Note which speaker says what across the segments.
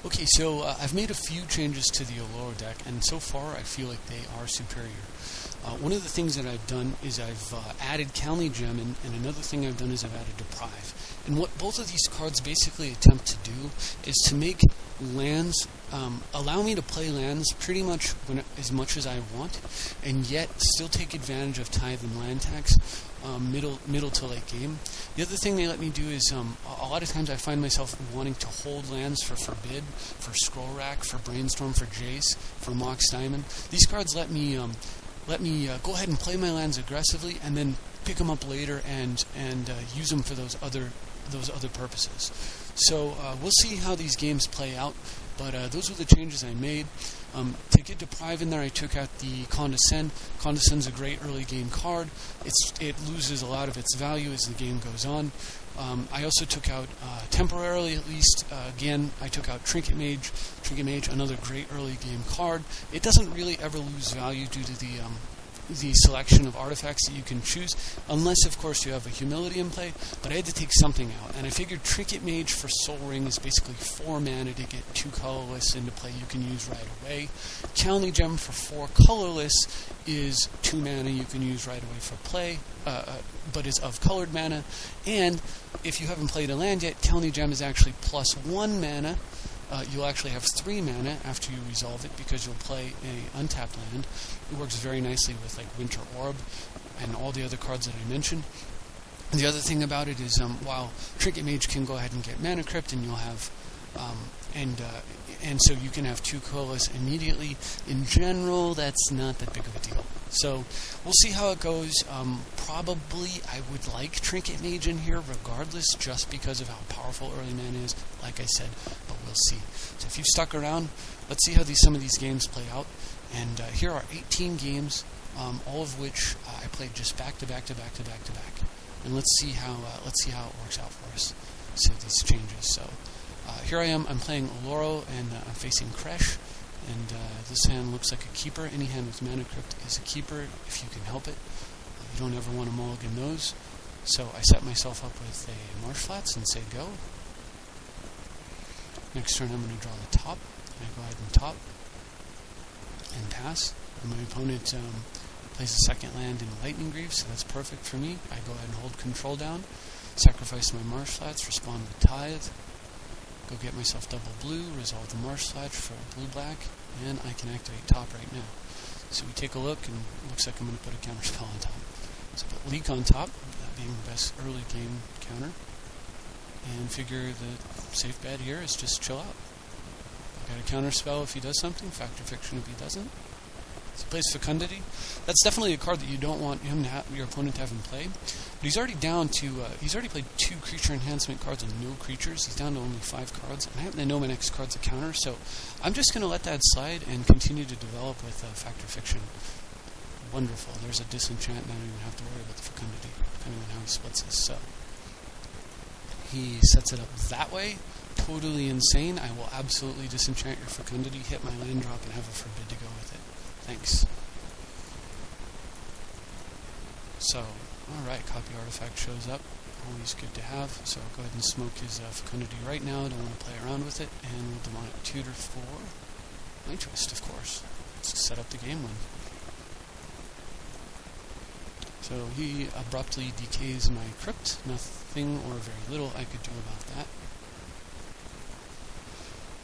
Speaker 1: Okay, so I've made a few changes to the Oloro deck, and so far I feel like they are superior. One of the things that I've done is I've added County Gem, and another thing I've done is I've added Deprive. And what both of these cards basically attempt to do is to make lands, allow me to play lands pretty much as much as I want, and yet still take advantage of tithe and land tax middle to late game. The other thing they let me do is a lot of times I find myself wanting to hold lands for Forbid, for Scroll Rack, for Brainstorm, for Jace, for Mox Diamond. These cards let me go ahead and play my lands aggressively, and then pick them up later and use them for those other purposes. So we'll see how these games play out. But those were the changes I made. To get Deprive in there, I took out the Condescend. Condescend's a great early game card. It loses a lot of its value as the game goes on. I also took out, temporarily at least, again, I took out Trinket Mage. Trinket Mage, another great early game card. It doesn't really ever lose value due to the selection of artifacts that you can choose, unless, of course, you have a Humility in play, but I had to take something out, and I figured Trinket Mage for Soul Ring is basically 4 mana to get 2 colorless into play you can use right away. County Gem for 4 colorless is 2 mana you can use right away for play, but is of colored mana, and if you haven't played a land yet, County Gem is actually plus 1 mana. You'll actually have 3 mana after you resolve it because you'll play a untapped land. It works very nicely with like Winter Orb and all the other cards that I mentioned. And the other thing about it is while Trinket Mage can go ahead and get Mana Crypt, and you'll have and so you can have 2 colorless immediately. In general, that's not that big of a deal. So we'll see how it goes. Probably I would like Trinket Mage in here regardless, just because of how powerful early mana is, like I said, but we'll see. So if you've stuck around, let's see how some of these games play out. And here are 18 games, all of which I played just back to back to back to back to back. And let's see how it works out for us. So these changes. So here I am. I'm playing Oloro, and I'm facing Kresh. And this hand looks like a keeper. Any hand with Mana Crypt is a keeper if you can help it. You don't ever want to mulligan those. So I set myself up with a Marsh Flats and say go. Next turn I'm going to draw the top. I go ahead and top and pass. And my opponent plays a second land in Lightning Greaves, so that's perfect for me. I go ahead and hold control down, sacrifice my Marsh Flats, respond with Tithe, go get myself double blue, resolve the Marsh Flats for blue-black, and I can activate top right now. So we take a look, and it looks like I'm going to put a counter spell on top. So put Leak on top, that being the best early game counter, and figure the safe bet here is just chill out. I got a counter spell if he does something, Factor Fiction if he doesn't. So he plays Fecundity. That's definitely a card that you don't want your opponent to have in play. But he's already down to, he's already played 2 creature enhancement cards and no creatures. He's down to only 5 cards. And I happen to know my next card's a counter, so I'm just going to let that slide and continue to develop with Factor Fiction. Wonderful. There's a disenchant, and I don't even have to worry about the Fecundity, depending on how he splits this. So he sets it up that way. Totally insane. I will absolutely disenchant your Fecundity, hit my land drop, and have a Forbid to go with it. Thanks. So, alright, copy artifact shows up. Always good to have. So I'll go ahead and smoke his Fecundity right now. Don't want to play around with it. And we'll demonic tutor for my twist, of course. Let's set up the game win. So he abruptly decays my crypt. Nothing or very little I could do about that.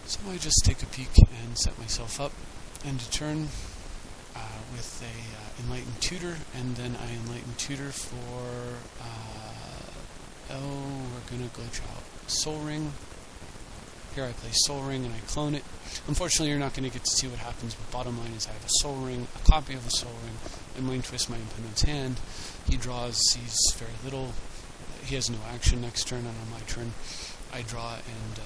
Speaker 1: So I just take a peek and set myself up. End of turn with a Enlightened Tutor, and then I Enlightened Tutor for, we're going to glitch out Soul Ring. Here I play Soul Ring and I clone it. Unfortunately, you're not going to get to see what happens, but bottom line is I have a Soul Ring, a copy of a Soul Ring, and Mind Twist my opponent's hand. He draws, sees very little. He has no action next turn, and on my turn, I draw and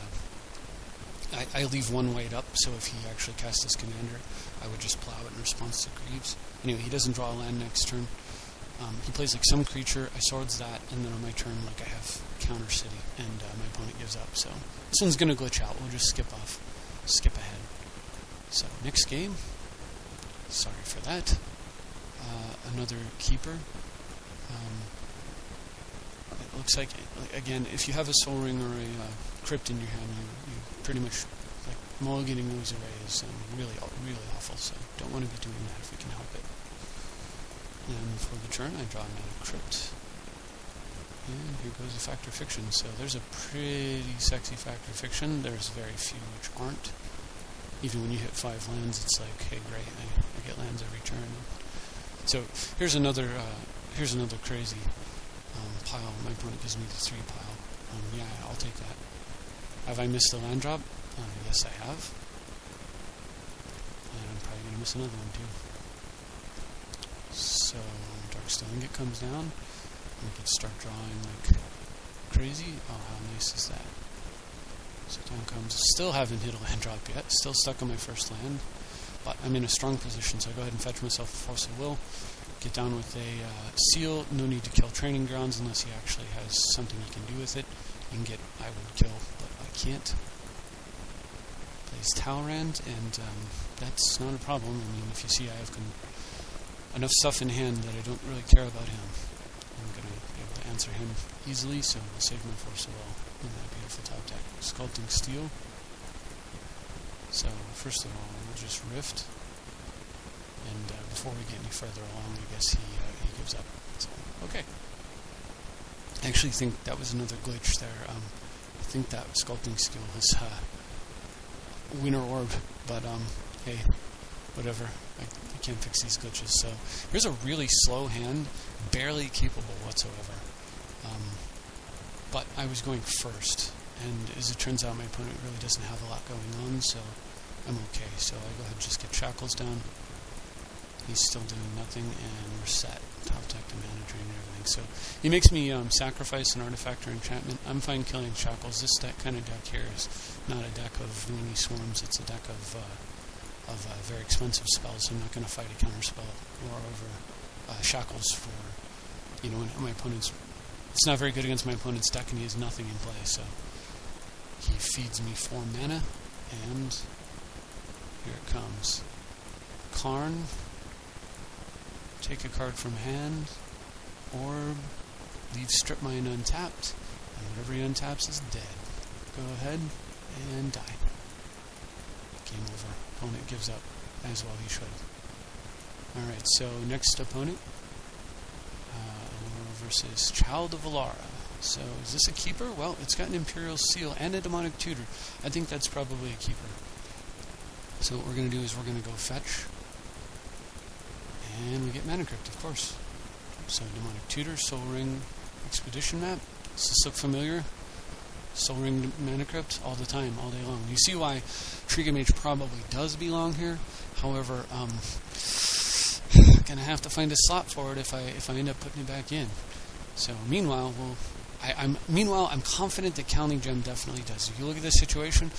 Speaker 1: I leave 1 white up, so if he actually casts his commander, I would just plow it in response to Greaves. Anyway, he doesn't draw a land next turn. He plays like some creature, I swords that, and then on my turn, like I have counter city, and my opponent gives up. So this one's going to glitch out. We'll just skip ahead. So next game. Sorry for that. Another keeper. It looks like, again, if you have a Soul Ring or a Crypt in your hand, you pretty much, like mulliganing those away is really awful, so don't want to be doing that if we can help it. And for the turn, I draw a mana crypt. And here goes a Factor Fiction. So there's a pretty sexy Factor Fiction. There's very few which aren't. Even when you hit 5 lands, it's like, hey, great, I get lands every turn. So here's another crazy pile. My opponent gives me the 3 pile. Yeah, I'll take that. Have I missed the land drop? Yes, I have. And I'm probably going to miss another one too. So Darkstone Ingot comes down. We could start drawing like crazy. Oh, how nice is that? So down comes. Still haven't hit a land drop yet. Still stuck on my first land. But I'm in a strong position, so I go ahead and fetch myself a Force of Will. Get down with a Seal. No need to kill Training Grounds unless he actually has something he can do with it. Ingot I would kill, but I can't. Plays Talrand, and that's not a problem. I mean, if you see I have enough stuff in hand that I don't really care about him. I'm going to be able to answer him easily, so I'll save my Force of Will in that beautiful top deck. Sculpting Steel. So, first of all, we'll just Rift. And before we get any further along, I guess he gives up. So, okay. I actually think that was another glitch there. I think that Sculpting Steel was Winter Orb, but hey, whatever. I can't fix these glitches. So here's a really slow hand, barely capable whatsoever. But I was going first, and as it turns out, my opponent really doesn't have a lot going on, so I'm okay. So I go ahead and just get Shackles down. He's still doing nothing, and we're set. Top deck to mana drain and everything. So he makes me sacrifice an artifact or enchantment. I'm fine killing Shackles. This kind of deck here is not a deck of weenie swarms. It's a deck of very expensive spells. I'm not going to fight a counterspell or over Shackles for, when my opponent's. It's not very good against my opponent's deck, and he has nothing in play. So he feeds me 4 mana, and here it comes. Karn. Take a card from hand, Orb, leave Strip Mine untapped, and whatever he untaps is dead. Go ahead and die. Game over. Opponent gives up, as well he should. Alright, so next opponent, Oloro versus Child of Oloro. So is this a keeper? Well, it's got an Imperial Seal and a Demonic Tutor. I think that's probably a keeper. So what we're going to do is we're going to go fetch. And we get Mana Crypt, of course. So Demonic Tutor, Soul Ring, Expedition Map. Does this look familiar? Soul Ring, Mana Crypt, all the time, all day long. You see why Trigger Mage probably does belong here. However, gonna have to find a slot for it if I end up putting it back in. So meanwhile, I'm confident that Colony Gem definitely does. If you look at this situation,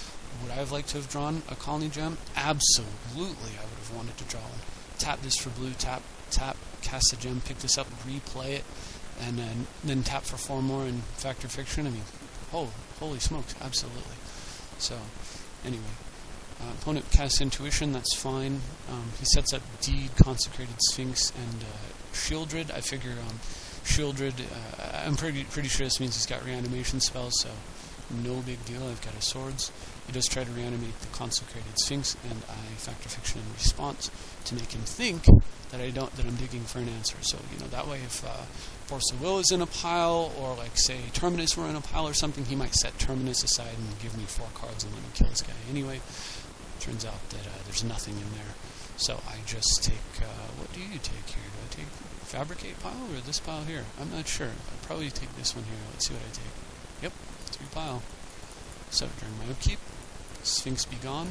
Speaker 1: would I have liked to have drawn a Colony Gem? Absolutely, I would have wanted to draw one. Tap this for blue, tap, cast a gem, pick this up, replay it, and then tap for 4 more in Factor Fiction. I mean, holy smokes, absolutely. So, anyway, opponent casts Intuition, that's fine. He sets up Deed, Consecrated Sphinx, and Shieldred. I figure Shieldred, I'm pretty sure this means he's got reanimation spells, so no big deal. I've got his swords. He does try to reanimate the Consecrated Sphinx, and I Factor Fiction in response to make him think that I'm digging for an answer. So that way, if Force of Will is in a pile, or like say Terminus were in a pile or something, he might set Terminus aside and give me 4 cards and let me kill this guy anyway. Turns out that there's nothing in there, so I just take. What do you take here? Do I take Fabricate pile or this pile here? I'm not sure. I'll probably take this one here. Let's see what I take. Yep, 3 pile. So during my upkeep, Sphinx be gone.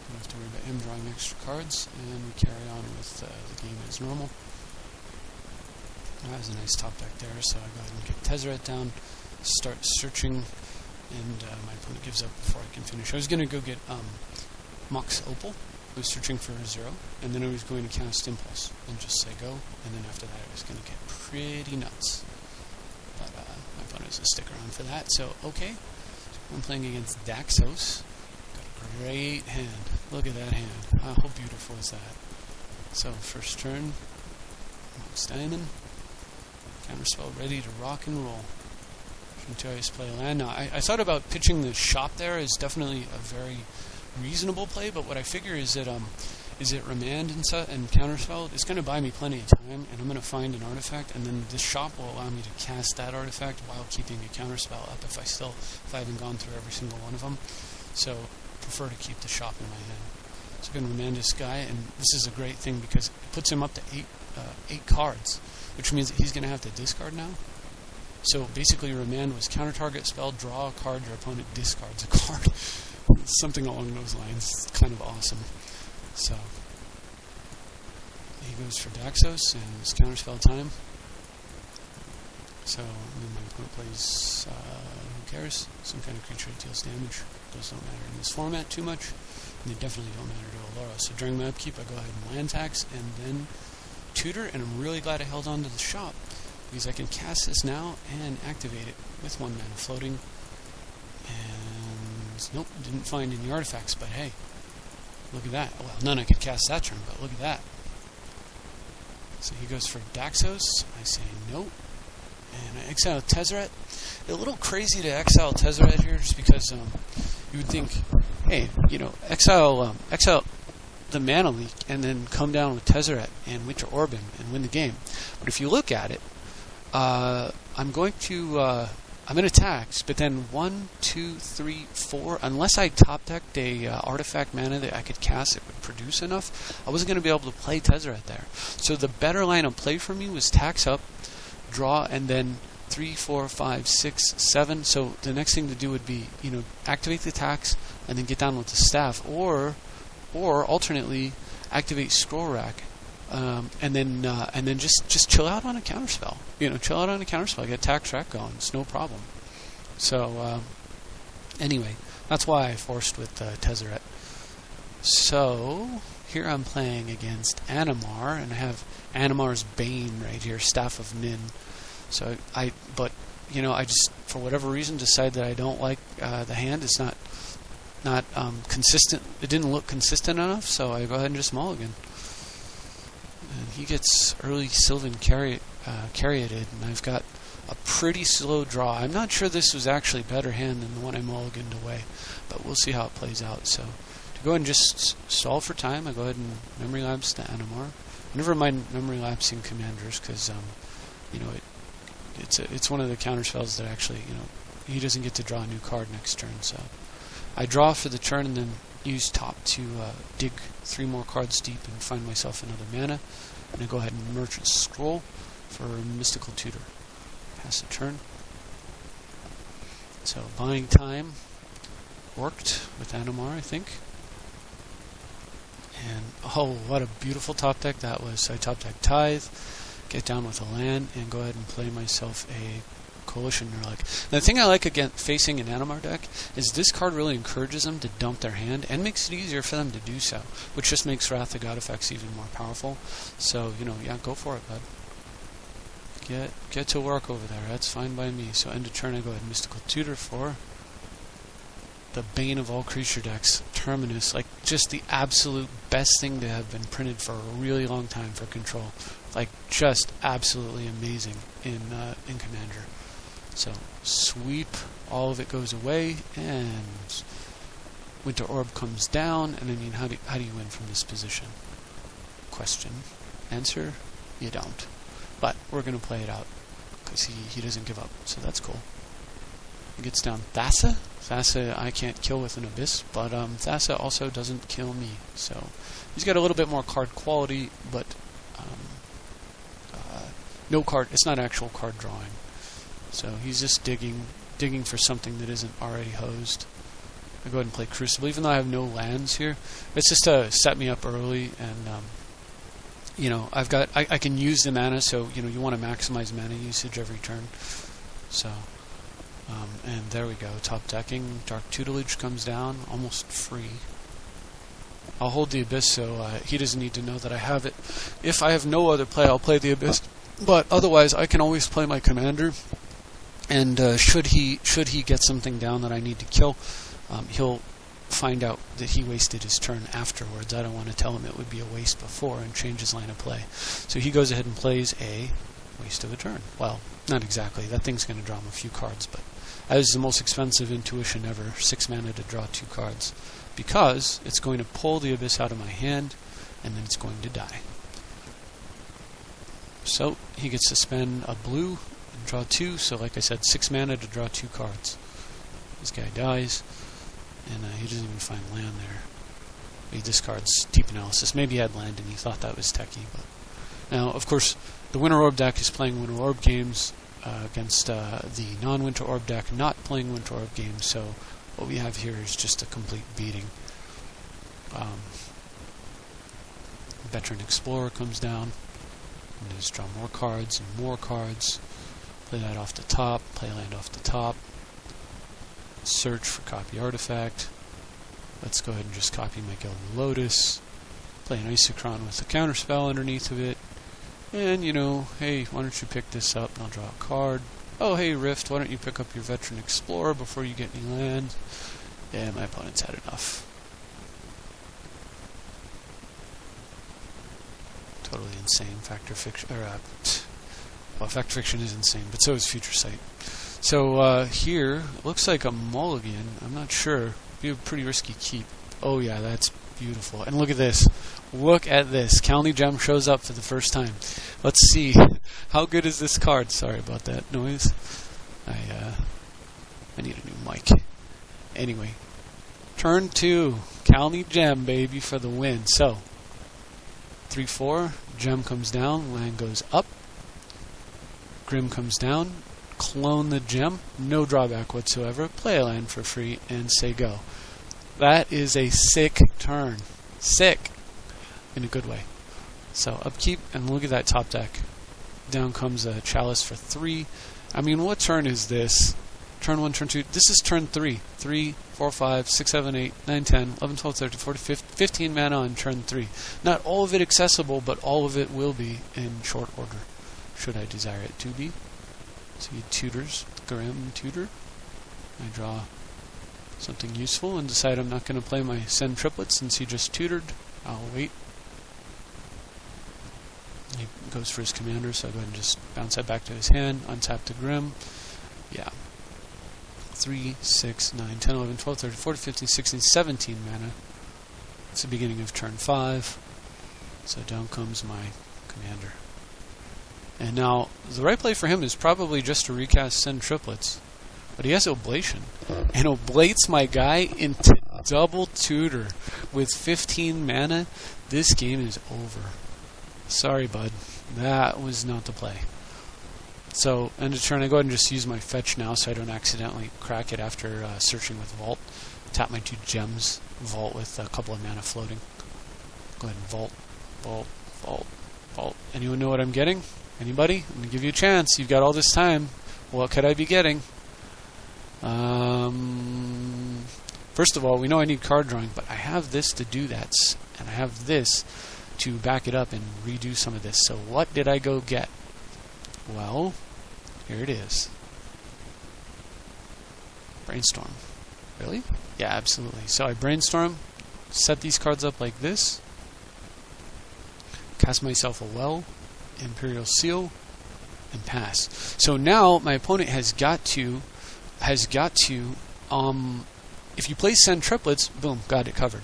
Speaker 1: Don't have to worry about him drawing extra cards, and we carry on with the game as normal. That was a nice top deck there, so I go ahead and get Tezzeret down, start searching, and my opponent gives up before I can finish. I was going to go get Mox Opal. I was searching for a 0, and then I was going to cast Impulse and just say go, and then after that I was going to get pretty nuts. But my opponent doesn't stick around for that, so okay. I'm playing against Daxos. Got a great hand. Look at that hand. How beautiful is that? So, first turn. Mox Diamond. Counterspell ready to rock and roll. Shintoi's play land. Now, I thought about pitching the shop there as definitely a very reasonable play, but what I figure is that Remand and Counterspell is going to buy me plenty of time, and I'm going to find an artifact, and then this shop will allow me to cast that artifact while keeping a Counterspell up if I haven't gone through every single one of them. So I prefer to keep the shop in my hand. So I'm going to Remand this guy, and this is a great thing because it puts him up to 8 cards, which means that he's going to have to discard now. So basically Remand was counter target spell, draw a card, your opponent discards a card. Something along those lines. It's kind of awesome. So he goes for Daxos, and it's counterspell time. So my opponent plays, who cares? Some kind of creature that deals damage. Those don't matter in this format too much, and they definitely don't matter to Oloro. So during my upkeep, I go ahead and land tax, and then tutor, and I'm really glad I held on to the shop, because I can cast this now and activate it with 1 mana floating. And nope, didn't find any artifacts, but hey, look at that. Well, none I could cast that turn, but look at that. So he goes for Daxos. I say nope. And I exile Tezzeret. A little crazy to exile Tezzeret here, just because you would think, hey, exile the mana leak and then come down with Tezzeret and Winter Orb him and win the game. But if you look at it, I'm going to tax, but then 1, 2, 3, 4. Unless I top decked a artifact mana that I could cast that would produce enough, I wasn't going to be able to play Tezzeret there. So the better line of play for me was tax up, draw, and then 3, 4, 5, 6, 7. So the next thing to do would be, activate the tax and then get down with the staff, or alternately activate Scroll Rack. And then just chill out on a counterspell. Chill out on a counterspell. Get tax rack going. It's no problem. So anyway, that's why I forced with Tezzeret. So here I'm playing against Animar, and I have Animar's Bane right here, Staff of Nin. So I just for whatever reason decide that I don't like the hand. It's not consistent. It didn't look consistent enough, so I go ahead and just mulligan. And he gets early Sylvan Caryatid, and I've got a pretty slow draw. I'm not sure this was actually better hand than the one I mulliganed away, but we'll see how it plays out. So to go ahead and just stall for time, I go ahead and Memory Lapse to Animar. I never mind Memory Lapsing Commanders because it's one of the counter spells that actually he doesn't get to draw a new card next turn. So I draw for the turn and then use top to dig 3 more cards deep and find myself another mana. And I go ahead and Merchant Scroll for Mystical Tutor. Pass the turn. So buying time worked with Animar, I think. And oh, what a beautiful top deck that was. So I top deck Tithe, get down with a land, and go ahead and play myself a Coalition Relic. Now, the thing I like against facing an Animar deck is this card really encourages them to dump their hand and makes it easier for them to do so, which just makes Wrath of God effects even more powerful. So, yeah, go for it, bud. Get to work over there. That's fine by me. So end of turn, I go ahead and Mystical Tutor for the bane of all creature decks, Terminus. Like, just the absolute best thing to have been printed for a really long time for Control. Like, just absolutely amazing in Commander. So sweep, all of it goes away, and Winter Orb comes down. And I mean, how do you win from this position? Question. Answer: you don't. But we're going to play it out because he doesn't give up. So that's cool. He gets down Thassa. Thassa I can't kill with an Abyss, but Thassa also doesn't kill me. So he's got a little bit more card quality, but no card. It's not actual card drawing. So he's just digging for something that isn't already hosed. I go ahead and play Crucible, even though I have no lands here. It's just to set me up early, and I can use the mana. So you want to maximize mana usage every turn. So and there we go. Top decking, Dark Tutelage comes down, almost free. I'll hold the Abyss, so he doesn't need to know that I have it. If I have no other play, I'll play the Abyss. But otherwise, I can always play my Commander. And should he get something down that I need to kill, he'll find out that he wasted his turn afterwards. I don't want to tell him it would be a waste before and change his line of play. So he goes ahead and plays a waste of a turn. Well, not exactly. That thing's going to draw him a few cards, but has the most expensive intuition ever, 6 mana to draw 2 cards, because it's going to pull the Abyss out of my hand, and then it's going to die. So he gets to spend a blue and draw 2, so like I said, 6 mana to draw 2 cards. This guy dies, and he doesn't even find land there. He discards Deep Analysis. Maybe he had land and he thought that was techie. But now, of course, the Winter Orb deck is playing Winter Orb games against the non-Winter Orb deck not playing Winter Orb games, so what we have here is just a complete beating. Veteran Explorer comes down, and just draw more cards and more cards. Play that off the top, play land off the top. Search for copy artifact. Let's go ahead and just copy my Gilded Lotus. Play an Isochron with a counterspell underneath of it. And, you know, hey, why don't you pick this up and I'll draw a card. Oh, hey, Rift, why don't you pick up your Veteran Explorer before you get any land? Yeah, my opponent's had enough. Totally insane. Factor Fiction, well, Factor Fiction is insane, but so is Future Sight. So here, it looks like a mulligan. I'm not sure. Be a pretty risky keep. Oh yeah, that's beautiful. And look at this. Look at this. County Gem shows up for the first time. Let's see. How good is this card? Sorry about that noise. I need a new mic. Anyway, turn 2. County Gem, baby, for the win. So, 3-4. Gem comes down. Land goes up. Grim comes down. Clone the gem, no drawback whatsoever, play a land for free, and say go. That is a sick turn. Sick! In a good way. So upkeep, and look at that top deck. Down comes a Chalice for 3. I mean, what turn is this? Turn 1, turn 2. This is turn 3. 3, 4, 5, 6, 7, 8, 9, 10, 11, 12, 13, 14, 15 mana on turn 3. Not all of it accessible, but all of it will be in short order, should I desire it to be. So he tutors, Grim tutor. I draw something useful and decide I'm not going to play my Send Triplet since he just tutored. I'll wait. He goes for his commander, so I go ahead and just bounce that back to his hand, untap the Grim. Yeah. 3, 6, 9, 10, 11, 12, 13, 14, 15, 16, 17 mana. It's the beginning of turn 5. So down comes my commander. And now, the right play for him is probably just to recast Send Triplets. But he has Oblation. And Oblates my guy into double tutor. With 15 mana, this game is over. Sorry, bud. That was not the play. So, end of turn, I go ahead and just use my fetch now so I don't accidentally crack it after searching with Vault. Tap my 2 gems. Vault with a couple of mana floating. Go ahead and Vault, Vault, Vault, Vault. Anyone know what I'm getting? Anybody? I'm going to give you a chance. You've got all this time. What could I be getting? First of all, we know I need card drawing, but I have this to do that. And I have this to back it up and redo some of this. So what did I go get? Well, here it is. Brainstorm. Really? Yeah, absolutely. So I brainstorm, set these cards up like this, cast myself a Well, Imperial Seal, and pass. So now my opponent has got to, if you play Send Triplets, boom, got it covered.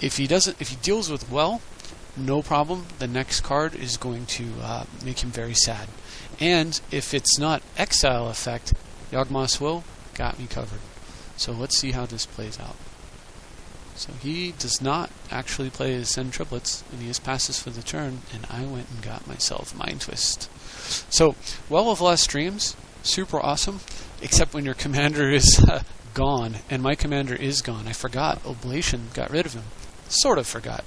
Speaker 1: If he deals with Well, no problem. The next card is going to make him very sad. And if it's not Exile effect, Yawgmoth's Will got me covered. So let's see how this plays out. So he does not actually play his Send Triplets, and he just passes for the turn, and I went and got myself Mind Twist. So, Well of Last Dreams, super awesome, except when your commander is gone, and my commander is gone. I forgot, Oblation got rid of him. Sort of forgot.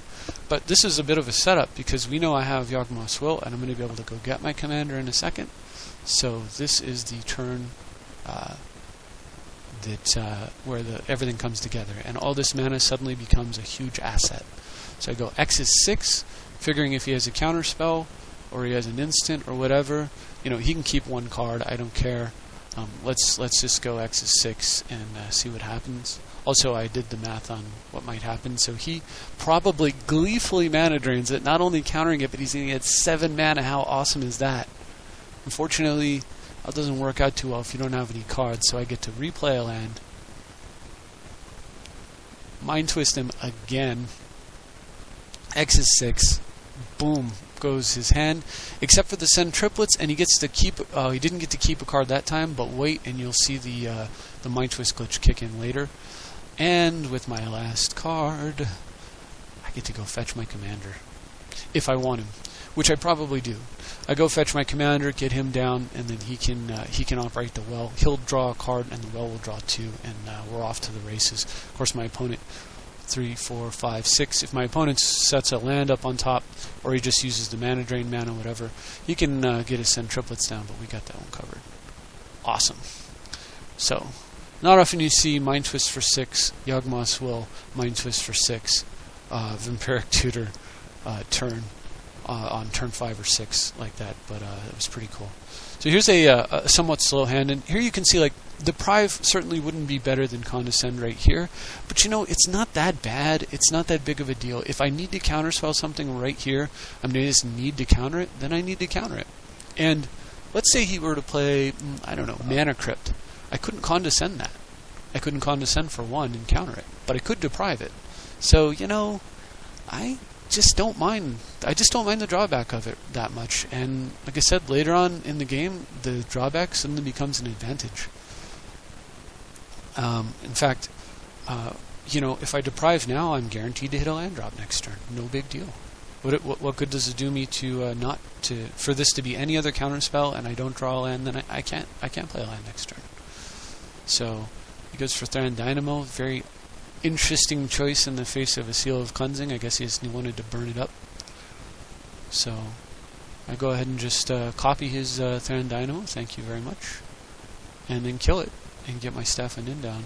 Speaker 1: But this is a bit of a setup, because we know I have Yawgmoth's Will, and I'm going to be able to go get my commander in a second. So this is the turn where everything comes together, and all this mana suddenly becomes a huge asset. So I go X is 6, figuring if he has a counter spell or he has an instant or whatever, you know, he can keep 1 card. I don't care. Let's just go X is 6 and see what happens. Also, I did the math on what might happen, so he probably gleefully mana drains it, not only countering it, but he's going to get 7 mana. How awesome is that? Unfortunately, That doesn't work out too well if you don't have any cards, so I get to replay a land. Mind Twist him again. X is 6. Boom. Goes his hand. Except for the send triplets, and he gets to keep... he didn't get to keep a card that time, but wait, and you'll see the Mind Twist glitch kick in later. And with my last card, I get to go fetch my commander. If I want him. Which I probably do. I go fetch my commander, get him down, and then he can operate the well. He'll draw a card, and the well will draw 2, and we're off to the races. Of course, my opponent 3, 4, 5, 6. If my opponent sets a land up on top, or he just uses the mana drain mana, whatever, he can get his send triplets down. But we got that one covered. Awesome. So, not often you see Mind Twist for 6, Yawgmoth's Will, Mind Twist for 6, Vampiric Tutor turn. On turn 5 or 6 like that, but it was pretty cool. So here's a somewhat slow hand, and here you can see like Deprive certainly wouldn't be better than Condescend right here, but you know, it's not that bad. It's not that big of a deal. If I need to counterspell something right here, I just need to counter it, then I need to counter it. And let's say he were to play, I don't know, Mana Crypt. I couldn't Condescend that. I couldn't Condescend for 1 and counter it, but I could Deprive it. So, you know, I just don't mind the drawback of it that much. And like I said, later on in the game, the drawback suddenly becomes an advantage. In fact, you know, if I deprive now, I'm guaranteed to hit a land drop next turn. No big deal. What good does it do me for this to be any other counter spell and I don't draw a land? Then I can't play a land next turn. So he goes for Thran Dynamo. Very interesting choice in the face of a Seal of Cleansing. I guess he just wanted to burn it up. So I go ahead and just copy his Thran Dynamo, thank you very much, and then kill it and get my Staff of Nin down.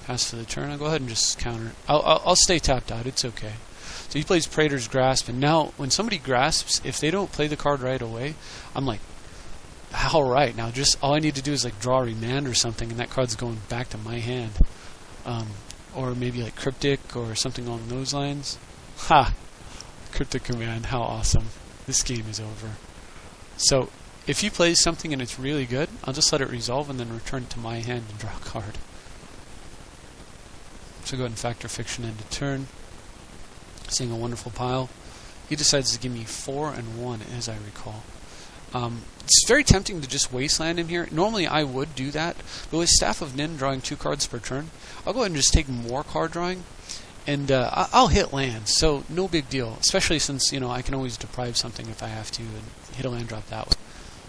Speaker 1: Pass for the turn. I'll go ahead and just counter. I'll stay tapped out. It's okay. So he plays Praetor's Grasp, and now when somebody grasps, if they don't play the card right away, I'm like, all right, now just all I need to do is like draw a Remand or something, and that card's going back to my hand. Or maybe like Cryptic or something along those lines. Ha! Cryptic Command, how awesome. This game is over. So, if he plays something and it's really good, I'll just let it resolve and then return it to my hand and draw a card. So go ahead and Factor Fiction end of turn. Seeing a wonderful pile. He decides to give me 4 and 1, as I recall. It's very tempting to just Wasteland him here. Normally I would do that, but with Staff of Nin drawing 2 cards per turn, I'll go ahead and just take more card drawing, and I'll hit lands, so no big deal, especially since, you know, I can always deprive something if I have to and hit a land drop that way.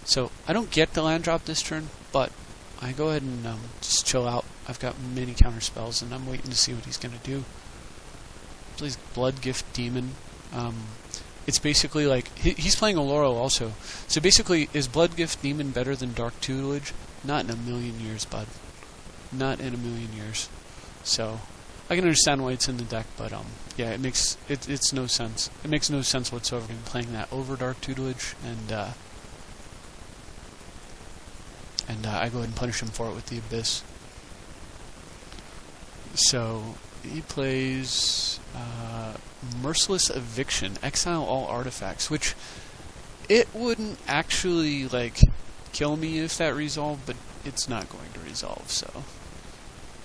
Speaker 1: So I don't get the land drop this turn, but I go ahead and just chill out. I've got many counter spells, and I'm waiting to see what he's going to do. Plays Blood Gift Demon. It's basically like, he's playing Oloro also. So basically, is Blood Gift Demon better than Dark Tutelage? Not in a million years, bud. Not in a million years. So, I can understand why it's in the deck, but yeah, it's no sense. It makes no sense whatsoever in playing that over Dark Tutelage, and I go ahead and punish him for it with the Abyss. So, he plays Merciless Eviction, exile all artifacts, which it wouldn't actually like kill me if that resolved, but it's not going to resolve, so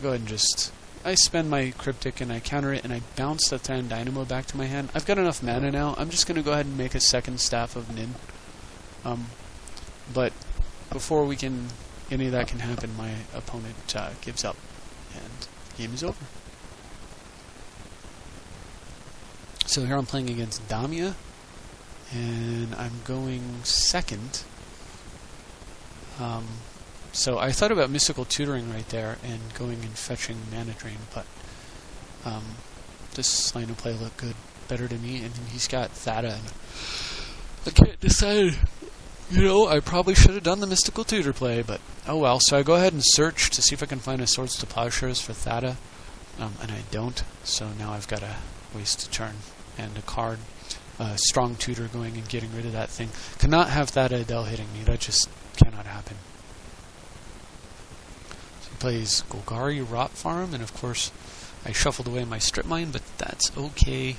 Speaker 1: go ahead and just I spend my Cryptic and I counter it and I bounce the Thran Dynamo back to my hand. I've got enough mana now. I'm just going to go ahead and make a second Staff of Nin. But before any of that can happen, my opponent gives up and the game is over. So here I'm playing against Damia, and I'm going second. So I thought about Mystical Tutoring right there and going and fetching Mana Drain, but this line of play looked good, better to me, and he's got Thada. And I can't decide. You know, I probably should have done the Mystical Tutor play, but oh well. So I go ahead and search to see if I can find a Swords to Plowshares for Thada, and I don't. So now I've got to waste a turn and a card. Strong Tutor going and getting rid of that thing. Cannot have Thada Adele hitting me. That just cannot happen. So he plays Golgari Rot Farm, and of course I shuffled away my Strip Mine, but that's okay.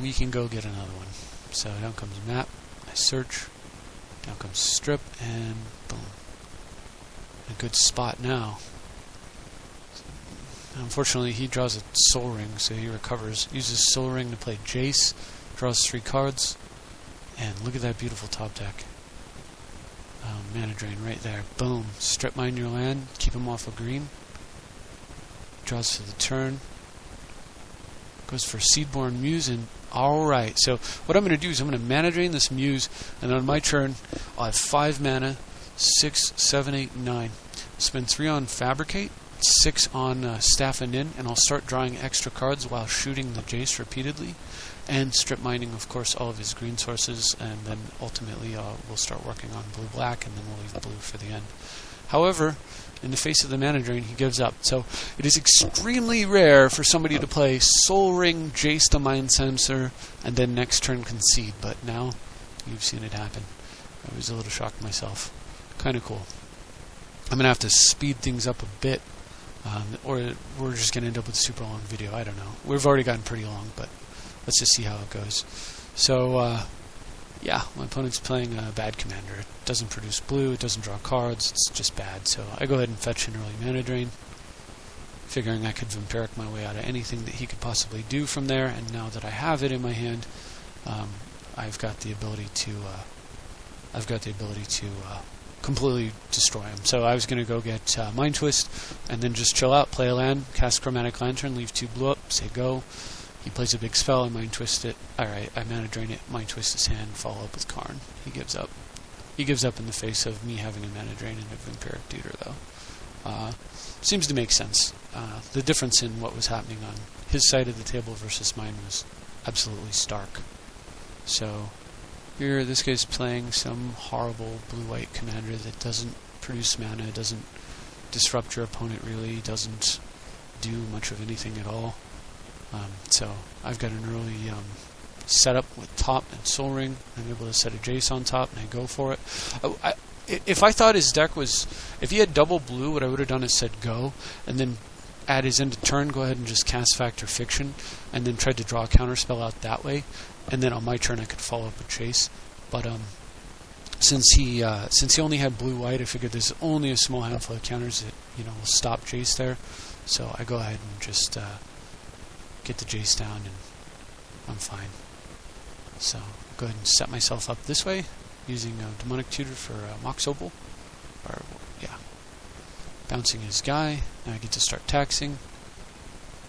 Speaker 1: We can go get another one. So down comes Map. I search. Down comes strip, and boom. A good spot now. Unfortunately, he draws a soul ring, so he recovers. Uses soul ring to play Jace, draws 3 cards, and look at that beautiful top deck. Mana drain right there. Boom. Strip mine your land, keep him off of green. Draws for the turn. Goes for Seedborn Muse, and alright, so what I'm going to do is I'm going to mana drain this Muse, and on my turn, I'll have 5 mana, 6, 7, 8, 9. Spend 3 on Fabricate, 6 on Staff and In, and I'll start drawing extra cards while shooting the Jace repeatedly, and strip mining, of course, all of his green sources, and then ultimately we'll start working on blue-black, and then we'll leave blue for the end. However, in the face of the mana drain, he gives up. So it is extremely rare for somebody to play Soul Ring, Jace the Mind Sensor, and then next turn concede. But now you've seen it happen. I was a little shocked myself. Kind of cool. I'm going to have to speed things up a bit, or we're just going to end up with a super long video. I don't know. We've already gotten pretty long, but let's just see how it goes. So, yeah, my opponent's playing a bad commander. It doesn't produce blue, it doesn't draw cards, it's just bad. So I go ahead and fetch an early mana drain, figuring I could Vampiric my way out of anything that he could possibly do from there. And now that I have it in my hand, I've got the ability to completely destroy him. So I was going to go get Mind Twist, and then just chill out, play a land, cast Chromatic Lantern, leave 2 blue up, say go. He plays a big spell, I Mind Twist it. Alright, I Mana Drain it, Mind Twist his hand, follow up with Karn. He gives up. He gives up in the face of me having a Mana Drain and a Vampiric Tutor, though. Seems to make sense. The difference in what was happening on his side of the table versus mine was absolutely stark. So, here this guy's playing some horrible blue-white commander that doesn't produce mana, doesn't disrupt your opponent really, doesn't do much of anything at all. So I've got an early setup with top and Soul Ring. I'm able to set a Jace on top, and I go for it. If I thought his deck was... If he had double blue, what I would have done is said go, and then at his end of turn, go ahead and just cast Factor Fiction, and then tried to draw a counterspell out that way, and then on my turn I could follow up with Jace. But since he only had blue-white, I figured there's only a small handful of counters that will stop Jace there. So I go ahead and just... get the Jace down, and I'm fine. So I'll go ahead and set myself up this way using Demonic Tutor for Mox Opal. Bouncing his guy. Now I get to start taxing,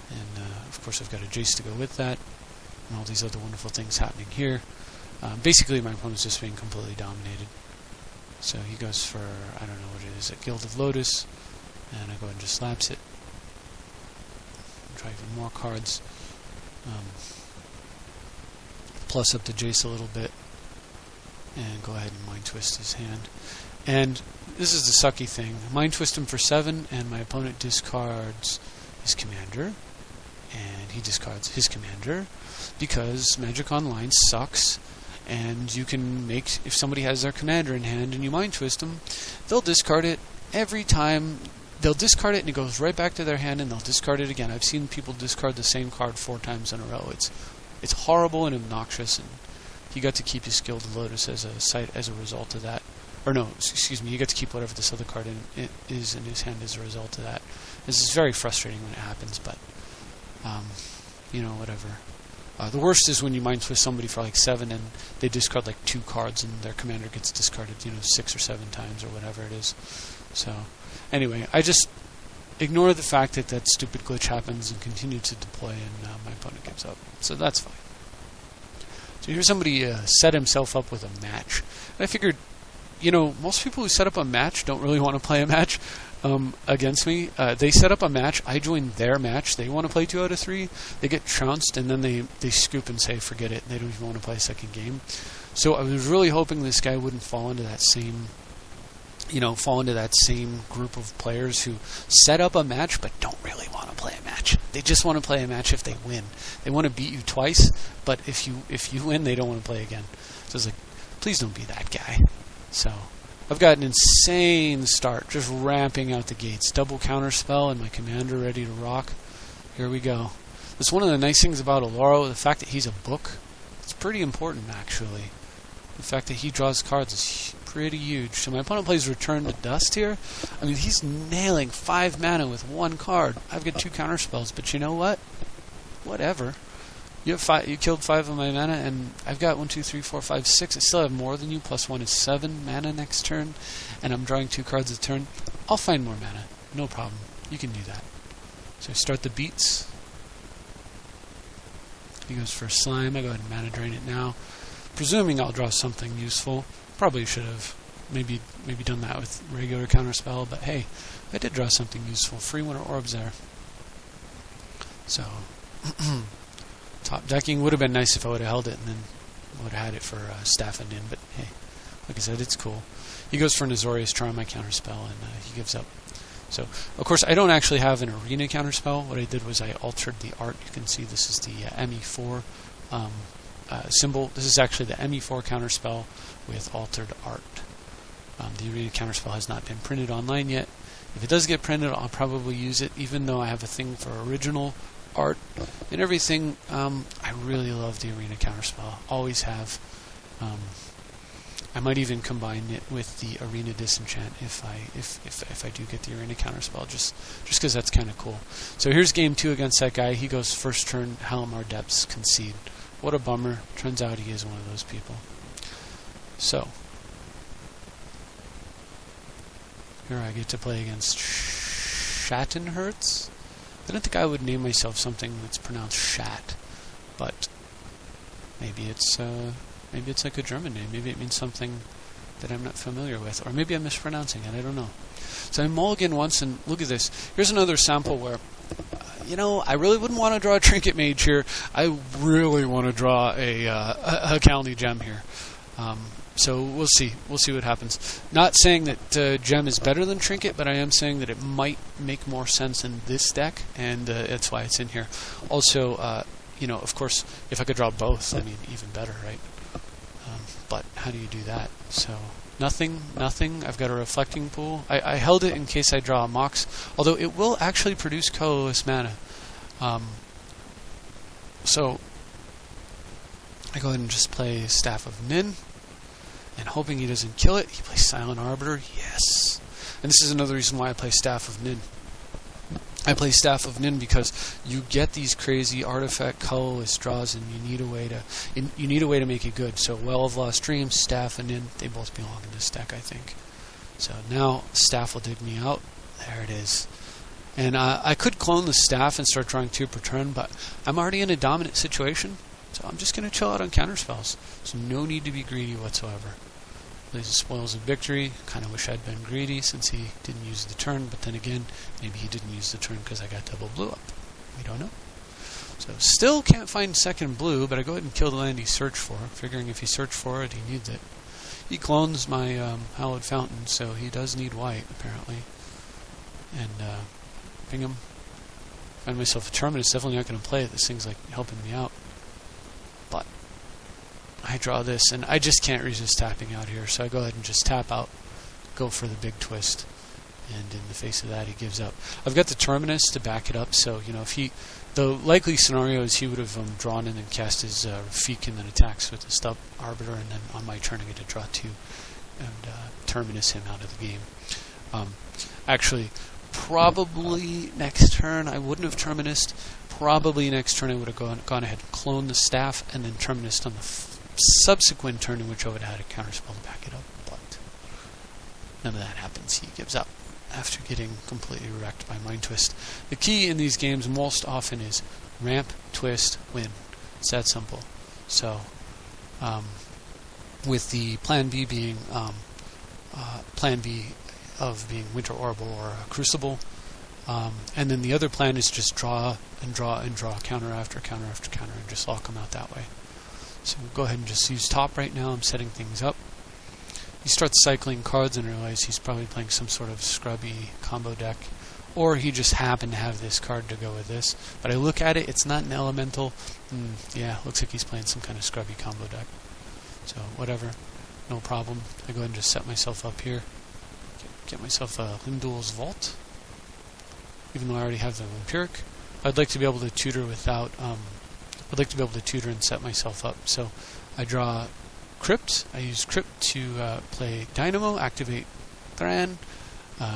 Speaker 1: and of course I've got a Jace to go with that, and all these other wonderful things happening here. Basically, my opponent's just being completely dominated. So he goes for, I don't know what it is, a Guild of Lotus, and I go ahead and just lapse it. Try even more cards. Plus up the Jace a little bit, and go ahead and Mind Twist his hand. And this is the sucky thing. Mind Twist him for 7, and my opponent discards his commander, and he discards his commander, because Magic Online sucks, and you can make... If somebody has their commander in hand and you Mind Twist them, they'll discard it every time. They'll discard it and it goes right back to their hand, and they'll discard it again. I've seen people discard the same card 4 times in a row. It's horrible and obnoxious, and he got to keep his Guild of Lotus as a result of that. Or no, excuse me, he got to keep whatever this other card is in his hand as a result of that. This is very frustrating when it happens, but whatever. The worst is when you Mind Twist somebody for like 7 and they discard like 2 cards and their commander gets discarded 6 or 7 times or whatever it is. So anyway, I just ignore the fact that that stupid glitch happens and continue to deploy, and my opponent gives up. So that's fine. So here's somebody set himself up with a match. And I figured, most people who set up a match don't really want to play a match against me. They set up a match, I join their match, they want to play 2 out of 3, they get trounced, and then they scoop and say forget it, they don't even want to play a second game. So I was really hoping this guy wouldn't fall into that same group of players who set up a match but don't really want to play a match. They just want to play a match if they win. They want to beat you twice, but if you win, they don't want to play again. So it's like, please don't be that guy. So I've got an insane start, just ramping out the gates. Double counter spell and my commander ready to rock. Here we go. That's one of the nice things about Oloro, the fact that he's a book. It's pretty important, actually. The fact that he draws cards is pretty huge. So my opponent plays Return to Dust here. I mean, he's nailing 5 mana with 1 card. I've got 2 counterspells, but you know what? Whatever. You have 5. You killed 5 of my mana, and I've got 1, 2, 3, 4, 5, 6. I still have more than you. Plus 1 is 7 mana next turn, and I'm drawing 2 cards a turn. I'll find more mana. No problem. You can do that. So I start the beats. He goes for Slime. I go ahead and mana drain it now, presuming I'll draw something useful. Probably should have maybe done that with regular counterspell, but hey, I did draw something useful. Free Winter Orbs there. So top decking would have been nice if I would have held it and then would have had it for Staff and Nin, but hey, like I said, it's cool. He goes for an Azorius Charm, my counterspell, and he gives up. So, of course, I don't actually have an arena counterspell. What I did was I altered the art. You can see this is the ME4 symbol. This is actually the ME4 counterspell with altered art. The arena counterspell has not been printed online yet. If it does get printed, I'll probably use it, even though I have a thing for original art and everything. I really love the arena counterspell. Always have. I might even combine it with the Arena Disenchant if I do get the Arena counterspell, just because that's kind of cool. So here's game 2 against that guy. He goes first turn, Halimar Depths, concede. What a bummer. Turns out he is one of those people. So here I get to play against Schattenherz. I don't think I would name myself something that's pronounced Shat, but maybe it's like a German name. Maybe it means something that I'm not familiar with. Or maybe I'm mispronouncing it. I don't know. So I mulligan once, and look at this. Here's another sample where, I really wouldn't want to draw a Trinket Mage here. I really want to draw a Kalni Gem here. So we'll see. We'll see what happens. Not saying that Gem is better than Trinket, but I am saying that it might make more sense in this deck, and that's why it's in here. Also, of course, if I could draw both, I mean, even better, right? But how do you do that? So nothing. I've got a reflecting pool. I held it in case I draw a Mox, although it will actually produce colorless mana. So I go ahead and just play Staff of Nin, and hoping he doesn't kill it, he plays Silent Arbiter. Yes. And this is another reason why I play Staff of Nin. I play Staff of Nin because you get these crazy artifact colorless draws, and you need a way to make it good. So Well of Lost Dreams, Staff, and Nin, they both belong in this deck, I think. So now Staff will dig me out. There it is. And I could clone the Staff and start drawing 2 per turn, but I'm already in a dominant situation, so I'm just going to chill out on counterspells. So no need to be greedy whatsoever. Plays the Spoils of Victory. Kind of wish I'd been greedy since he didn't use the turn, but then again, maybe he didn't use the turn because I got double blue up. We don't know. So still can't find second blue, but I go ahead and kill the land he searched for, figuring if he searched for it, he needs it. He clones my Hallowed Fountain, so he does need white, apparently. And ping him. Find myself a Terminus. Definitely not going to play it. This thing's like helping me out. But I draw this, and I just can't resist tapping out here, so I go ahead and just tap out, go for the big twist, and in the face of that, he gives up. I've got the Terminus to back it up, so, the likely scenario is he would have drawn and then cast his Rafik and then attacks with the Stub Arbiter, and then on my turn I get to draw 2 and Terminus him out of the game. Actually, probably next turn I wouldn't have Terminused. Probably next turn I would have gone ahead and cloned the Staff and then Terminused on the subsequent turn in which I would have had a counterspell to back it up, but none of that happens. He gives up after getting completely wrecked by Mind Twist. The key in these games most often is ramp, twist, win. It's that simple. So, with the plan B being being Winter Orb or Crucible, and then the other plan is just draw and draw and draw, counter after counter after counter, and just all come out that way. So we'll go ahead and just use top right now. I'm setting things up. He starts cycling cards and realize he's probably playing some sort of scrubby combo deck, or he just happened to have this card to go with this. But I look at it, it's not an elemental. Yeah, looks like he's playing some kind of scrubby combo deck. So whatever, no problem. I go ahead and just set myself up here. Get myself a Lindul's Vault, even though I already have the Vampiric. I'd like to be able to tutor without. I'd like to be able to tutor and set myself up. So I draw Crypt. I use Crypt to play Dynamo, activate Thran,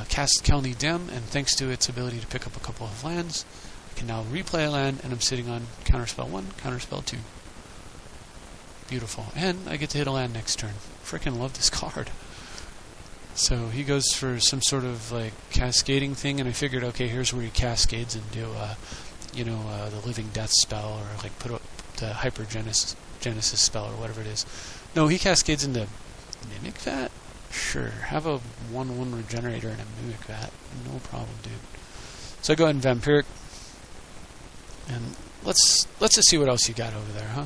Speaker 1: cast Kelny Dem, and thanks to its ability to pick up a couple of lands, I can now replay a land, and I'm sitting on Counterspell 1, Counterspell 2. Beautiful. And I get to hit a land next turn. Freaking love this card. So he goes for some sort of like cascading thing, and I figured, okay, here's where he cascades and do, the Living Death spell, or like put up the Hypergenesis spell, or whatever it is. No, he cascades into Mimic Vat? Sure. Have a 1/1 Regenerator and a Mimic Vat. No problem, dude. So I go ahead and Vampiric. And let's just see what else you got over there, huh?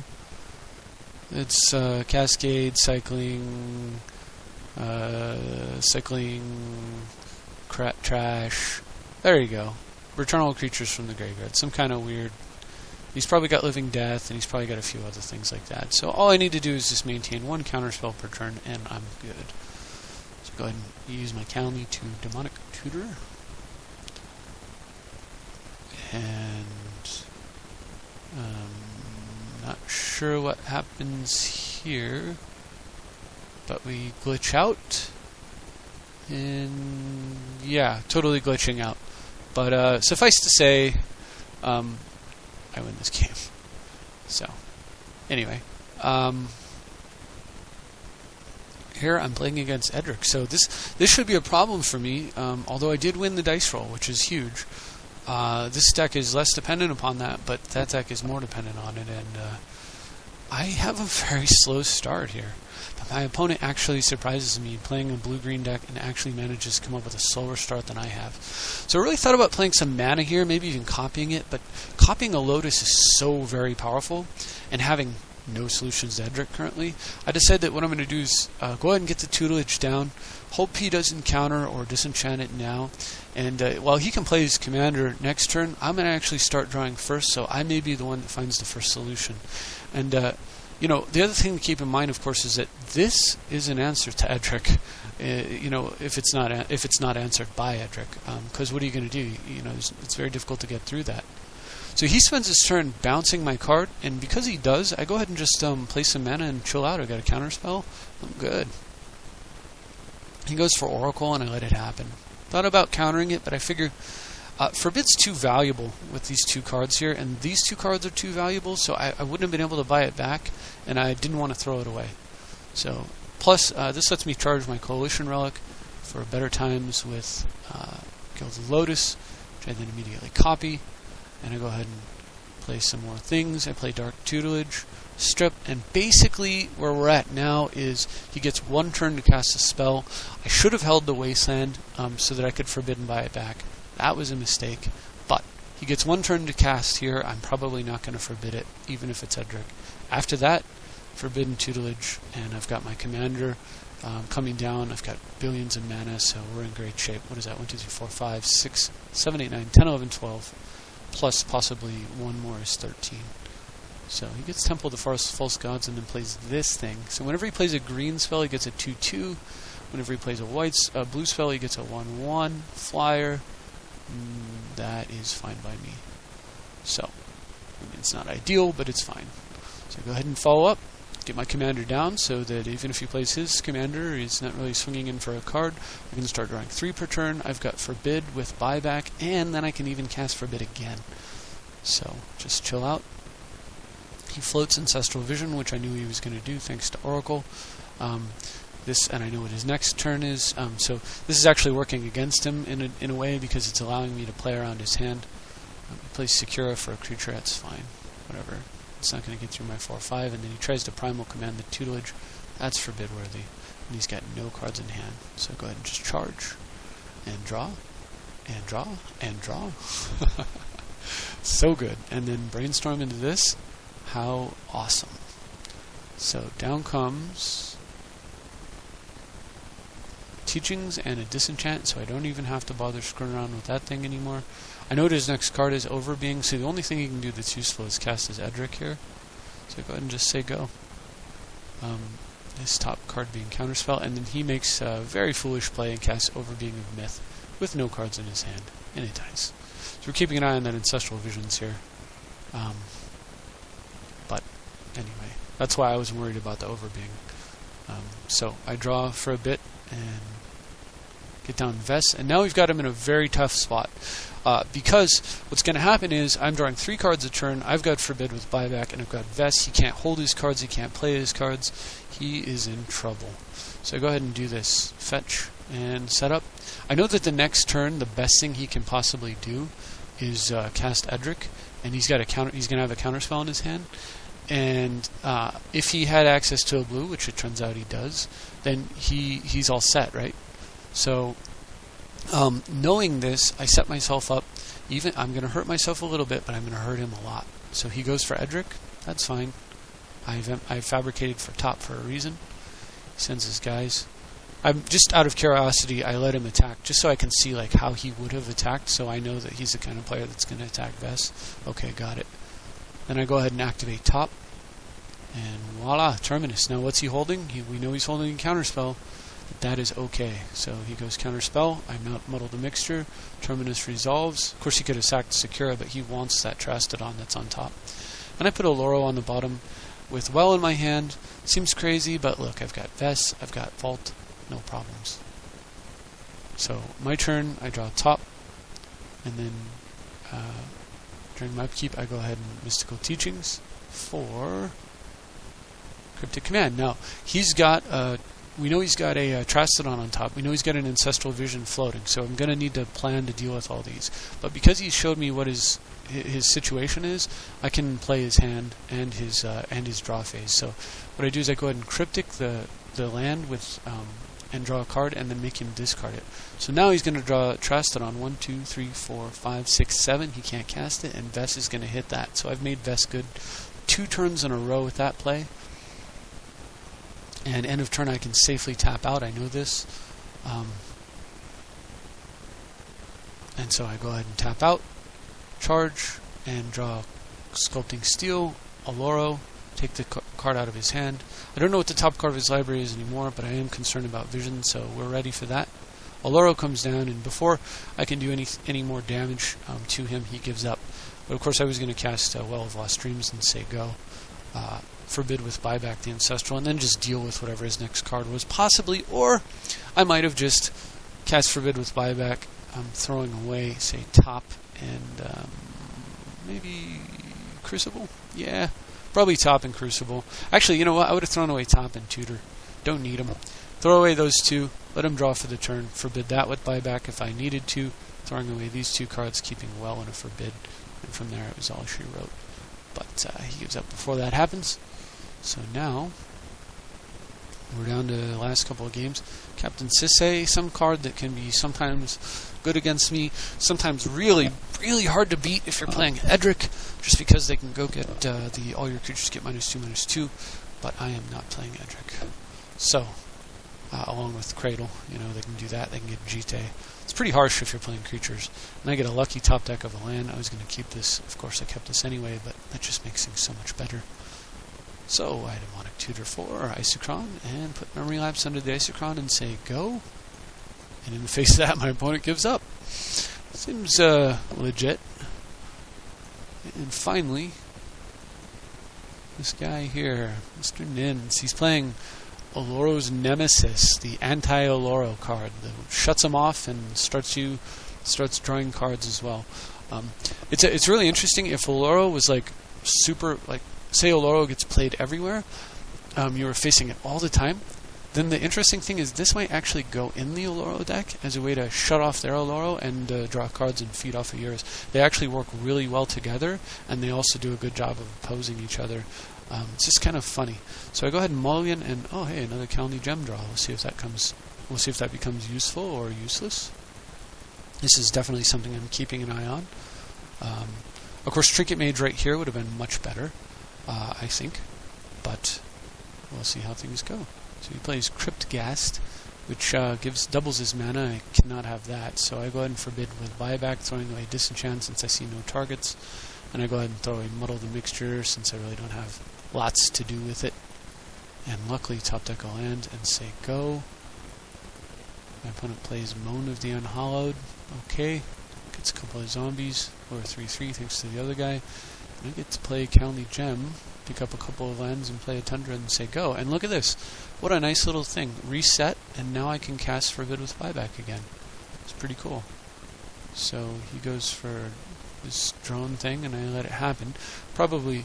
Speaker 1: It's Cascade, Cycling, Trash. There you go. Return all creatures from the graveyard. Some kind of weird. He's probably got Living Death, and he's probably got a few other things like that. So all I need to do is just maintain one counterspell per turn, and I'm good. So go ahead and use my Calmy to Demonic Tutor. And not sure what happens here, but we glitch out. And yeah, totally glitching out. But suffice to say, I win this game. So, anyway, here I'm playing against Edric. So this should be a problem for me. Although I did win the dice roll, which is huge. This deck is less dependent upon that, but that deck is more dependent on it, and I have a very slow start here. But my opponent actually surprises me playing a blue-green deck and actually manages to come up with a slower start than I have. So I really thought about playing some mana here, maybe even copying it, but copying a Lotus is so very powerful, and having no solutions to Edric currently, I decided that what I'm going to do is go ahead and get the tutelage down, hope he doesn't counter or disenchant it now, and while he can play his commander next turn, I'm going to actually start drawing first, so I may be the one that finds the first solution. And the other thing to keep in mind, of course, is that this is an answer to Edric. If it's not answered by Edric, because what are you going to do? It's very difficult to get through that. So he spends his turn bouncing my card, and because he does, I go ahead and just play some mana and chill out. I got a counterspell. I'm good. He goes for Oracle, and I let it happen. Thought about countering it, but I figured Forbid's too valuable with these two cards here, and these two cards are too valuable, so I wouldn't have been able to buy it back, and I didn't want to throw it away. So, plus, this lets me charge my Coalition Relic for better times with Gilded Lotus, which I then immediately copy, and I go ahead and play some more things. I play Dark Tutelage, Strip, and basically where we're at now is he gets one turn to cast a spell. I should have held the Wasteland so that I could forbid and buy it back. That was a mistake, but he gets one turn to cast here. I'm probably not going to forbid it, even if it's Edric. After that, Forbidden Tutelage, and I've got my commander coming down. I've got billions of mana, so we're in great shape. What is that? 1, 2, 3, 4, 5, 6, 7, 8, 9, 10, 11, 12. Plus possibly one more is 13. So he gets Temple of the False Gods and then plays this thing. So whenever he plays a green spell, he gets a 2/2. Whenever he plays a blue spell, he gets a 1/1 flyer. That is fine by me. So, it's not ideal, but it's fine. So go ahead and follow up. Get my commander down so that even if he plays his commander, he's not really swinging in for a card. I can start drawing 3 per turn. I've got Forbid with buyback, and then I can even cast Forbid again. So, just chill out. He floats Ancestral Vision, which I knew he was going to do thanks to Oracle. And I know what his next turn is. So this is actually working against him in a way because it's allowing me to play around his hand. He plays Secura for a creature, that's fine. Whatever. It's not going to get through my 4/5, and then he tries to Primal Command the Tutelage. That's forbid worthy. And he's got no cards in hand. So go ahead and just charge. And draw. And draw. And draw. So good. And then Brainstorm into this. How awesome. So down comes Teachings and a Disenchant, so I don't even have to bother screwing around with that thing anymore. I know his next card is Overbeing, so the only thing he can do that's useful is cast his Edric here. So go ahead and just say go. His top card being Counterspell, and then he makes a very foolish play and casts Overbeing of Myth with no cards in his hand, and it dies. So we're keeping an eye on that Ancestral Visions here. But anyway, that's why I was worried about the Overbeing. So I draw for a bit and get down Vess, and now we've got him in a very tough spot. Because what's going to happen is I'm drawing 3 cards a turn. I've got Forbid with buyback, and I've got Vess. He can't hold his cards. He can't play his cards. He is in trouble. So I go ahead and do this. Fetch and set up. I know that the next turn, the best thing he can possibly do is cast Edric, and he's got a counter. He's going to have a counterspell in his hand. And if he had access to a blue, which it turns out he does, then he's all set, right? So knowing this, I set myself up. I'm going to hurt myself a little bit, but I'm going to hurt him a lot. So he goes for Edric. That's fine. I've fabricated for top for a reason. He sends his guys. I'm just out of curiosity. I let him attack just so I can see like how he would have attacked. So I know that he's the kind of player that's going to attack Vess. Okay, got it. Then I go ahead and activate top, and voila, Terminus. Now what's he holding? We know he's holding a counterspell. That is okay. So he goes counterspell. I muddle the mixture. Terminus resolves. Of course, he could have sacked Sakura, but he wants that Trastodon that's on top. And I put Oloro on the bottom with Well in my hand. Seems crazy, but look, I've got Vess, I've got Vault, no problems. So my turn, I draw top, and then during my upkeep, I go ahead and Mystical Teachings for Cryptic Command. Now he's got we know he's got a Trastodon on top. We know he's got an Ancestral Vision floating. So I'm going to need to plan to deal with all these. But because he showed me what his situation is, I can play his hand and his draw phase. So what I do is I go ahead and Cryptic the land with and draw a card, and then make him discard it. So now he's going to draw Trastodon 1, 2, 3, 4, 5, 6, 7. He can't cast it, and Vess is going to hit that. So I've made Vess good 2 turns in a row with that play. And end of turn, I can safely tap out. I know this. And so I go ahead and tap out, charge, and draw Sculpting Steel, Oloro, take the card out of his hand. I don't know what the top card of his library is anymore, but I am concerned about vision, so we're ready for that. Oloro comes down, and before I can do any more damage to him, he gives up. But of course, I was going to cast Well of Lost Dreams and say go. Forbid with buyback the Ancestral, and then just deal with whatever his next card was, possibly. Or I might have just cast Forbid with buyback, throwing away, say, top, and maybe Crucible? Yeah, probably top and Crucible. Actually, you know what? I would have thrown away top and Tutor. Don't need them. Throw away those 2. Let him draw for the turn. Forbid that with buyback if I needed to. Throwing away these 2 cards, keeping Well and a Forbid. And from there, it was all she wrote. But he gives up before that happens. So now, we're down to the last couple of games. Captain Sisei, some card that can be sometimes good against me, sometimes really, really hard to beat if you're playing Edric, just because they can go get all your creatures get -2/-2, but I am not playing Edric. So, along with Cradle, they can do that, they can get Jite. It's pretty harsh if you're playing creatures. And I get a lucky top deck of a land. I was going to keep this, of course I kept this anyway, but that just makes things so much better. So I Demonic Tutor for Isochron, and put Memory Lapse under the Isochron and say go. And in the face of that, my opponent gives up. Seems legit. And finally, this guy here, Mr. Nins, he's playing Oloro's Nemesis, the anti-Oloro card that shuts him off and starts drawing cards as well. It's really interesting. If Oloro was super, say Oloro gets played everywhere, you were facing it all the time, then the interesting thing is this might actually go in the Oloro deck as a way to shut off their Oloro and draw cards and feed off of yours. They actually work really well together, and they also do a good job of opposing each other. It's just kind of funny. So I go ahead and mulligan, and oh hey, another Kalni Gem draw. We'll see if that becomes useful or useless. This is definitely something I'm keeping an eye on. Of course, Trinket Mage right here would have been much better, I think, but we'll see how things go. So he plays Cryptghast, which doubles his mana. I cannot have that, so I go ahead and Forbid with buyback, throwing away Disenchant since I see no targets, and I go ahead and throw away Muddle the Mixture since I really don't have lots to do with it. And luckily, top deck a land and say go. My opponent plays Moan of the Unhallowed. Okay, gets a couple of zombies, or 3/3 thanks to the other guy. And I get to play Kalni Gem pick up a couple of lands and play a Tundra and say go. And look at this. What a nice little thing. Reset, and now I can cast Forbid with buyback again. It's pretty cool. So he goes for this drone thing, and I let it happen. Probably,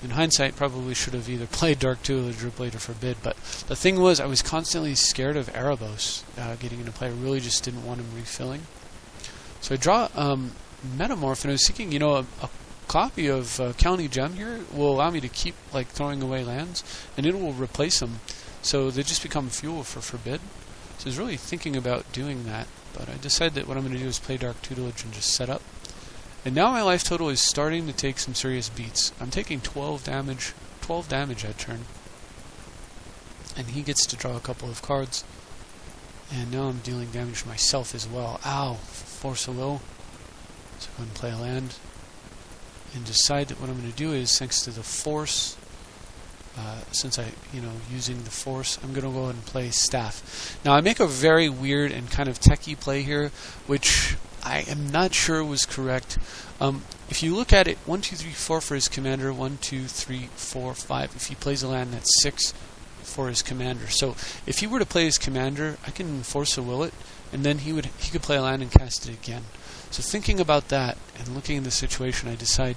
Speaker 1: in hindsight, probably should have either played Dark Tutelage or played a Forbid, but the thing was, I was constantly scared of Erebos getting into play. I really just didn't want him refilling. So I draw Metamorph, and I was thinking, you know, a copy of County Gem here will allow me to keep like throwing away lands, and it will replace them, so they just become fuel for Forbid. So I was really thinking about doing that, but I decided that what I'm going to do is play Dark Tutelage and just set up. And now my life total is starting to take some serious beats. I'm taking 12 damage at turn, and he gets to draw a couple of cards. And now I'm dealing damage to myself as well. Ow! Force a will. So go ahead and play a land. And decide that what I'm going to do is, thanks to the force, since using the force, I'm going to go ahead and play Staff. Now I make a very weird and kind of techie play here, which I am not sure was correct. If you look at it, 1, 2, 3, 4 for his commander, 1, 2, 3, 4, 5. If he plays a land, that's 6 for his commander. So if he were to play his commander, I can force a will it, and then he could play a land and cast it again. So thinking about that and looking at the situation, I decide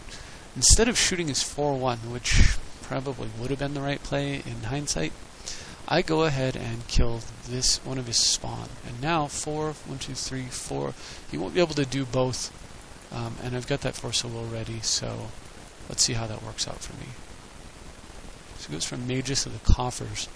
Speaker 1: instead of shooting his 4/1, which probably would have been the right play in hindsight, I go ahead and kill this one of his spawn. And now 4, 1, 2, 3, 4. He won't be able to do both, and I've got that force of will ready. So let's see how that works out for me. So it goes from Magus to the Coffers.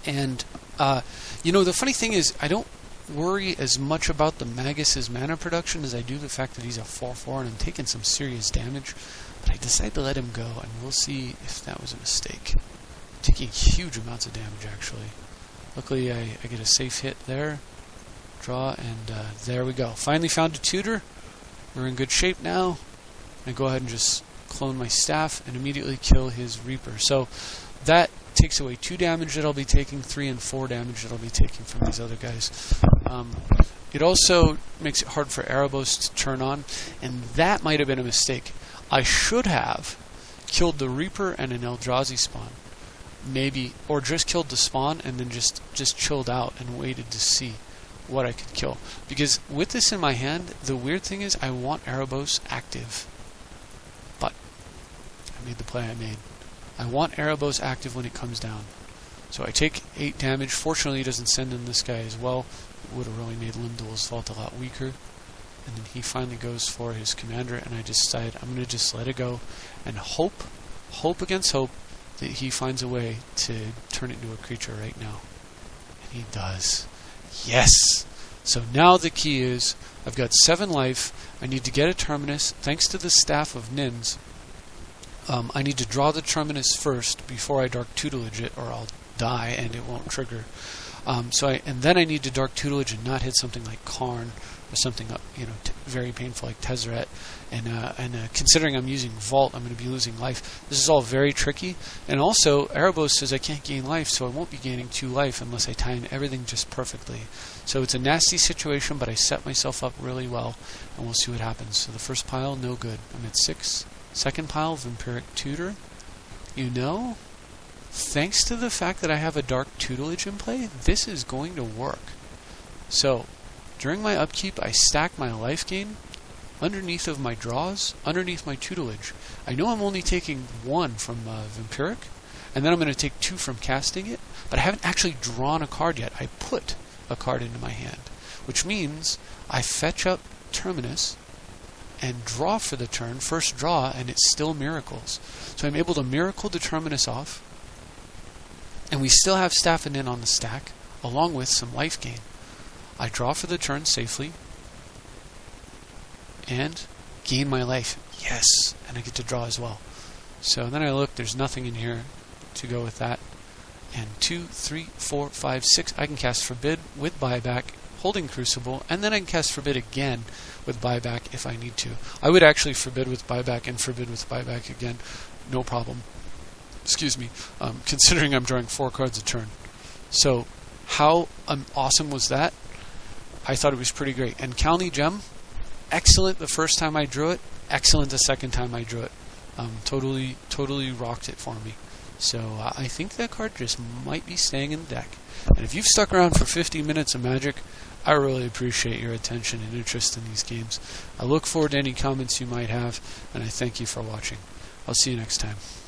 Speaker 1: And the funny thing is, I don't worry as much about the Magus' mana production as I do the fact that he's a 4/4 and I'm taking some serious damage. But I decided to let him go, and we'll see if that was a mistake. Taking huge amounts of damage, actually. Luckily, I get a safe hit there. Draw, and there we go. Finally found a tutor. We're in good shape now. I go ahead and just clone my staff and immediately kill his Reaper. So that takes away 2 damage that I'll be taking, 3 and 4 damage that I'll be taking from these other guys. It also makes it hard for Erebos to turn on, and that might have been a mistake. I should have killed the Reaper and an Eldrazi spawn. Maybe, or just killed the spawn and then just chilled out and waited to see what I could kill. Because with this in my hand, the weird thing is I want Erebos active. But I made the play I made. I want Erebos active when it comes down. So I take 8 damage. Fortunately, he doesn't send in this guy as well. It would have really made Limdol's Vault a lot weaker. And then he finally goes for his commander, and I decide I'm going to just let it go and hope against hope that he finds a way to turn it into a creature right now. And he does. Yes! So now the key is, I've got 7 life, I need to get a Terminus, thanks to the Staff of Nins. I need to draw the Terminus first before I Dark Tutelage it, or I'll die and it won't trigger. And then I need to Dark Tutelage and not hit something like Karn, or something very painful like Tezzeret. And considering I'm using Vault, I'm going to be losing life. This is all very tricky. And also, Erebos says I can't gain life, so I won't be gaining 2 life unless I time everything just perfectly. So it's a nasty situation, but I set myself up really well, and we'll see what happens. So the first pile, no good. I'm at 6. Second pile, Vampiric Tutor. Thanks to the fact that I have a Dark Tutelage in play, this is going to work. So, during my upkeep, I stack my life gain underneath of my draws, underneath my tutelage. I know I'm only taking 1 from Vampiric, and then I'm going to take 2 from casting it, but I haven't actually drawn a card yet. I put a card into my hand, which means I fetch up Terminus and draw for the turn, first draw, and it's still miracles. So I'm able to miracle the Terminus off, and we still have Staff and In on the stack, along with some life gain. I draw for the turn safely, and gain my life. Yes, and I get to draw as well. So then I look, there's nothing in here to go with that. And 2, 3, 4, 5, 6, I can cast Forbid with buyback, holding Crucible, and then I can cast Forbid again with buyback if I need to. I would actually Forbid with buyback and Forbid with buyback again, no problem. Excuse me, considering I'm drawing 4 cards a turn. So how awesome was that? I thought it was pretty great. And County Gem, excellent the first time I drew it, excellent the second time I drew it. Totally rocked it for me. So I think that card just might be staying in the deck. And if you've stuck around for 50 minutes of Magic, I really appreciate your attention and interest in these games. I look forward to any comments you might have, and I thank you for watching. I'll see you next time.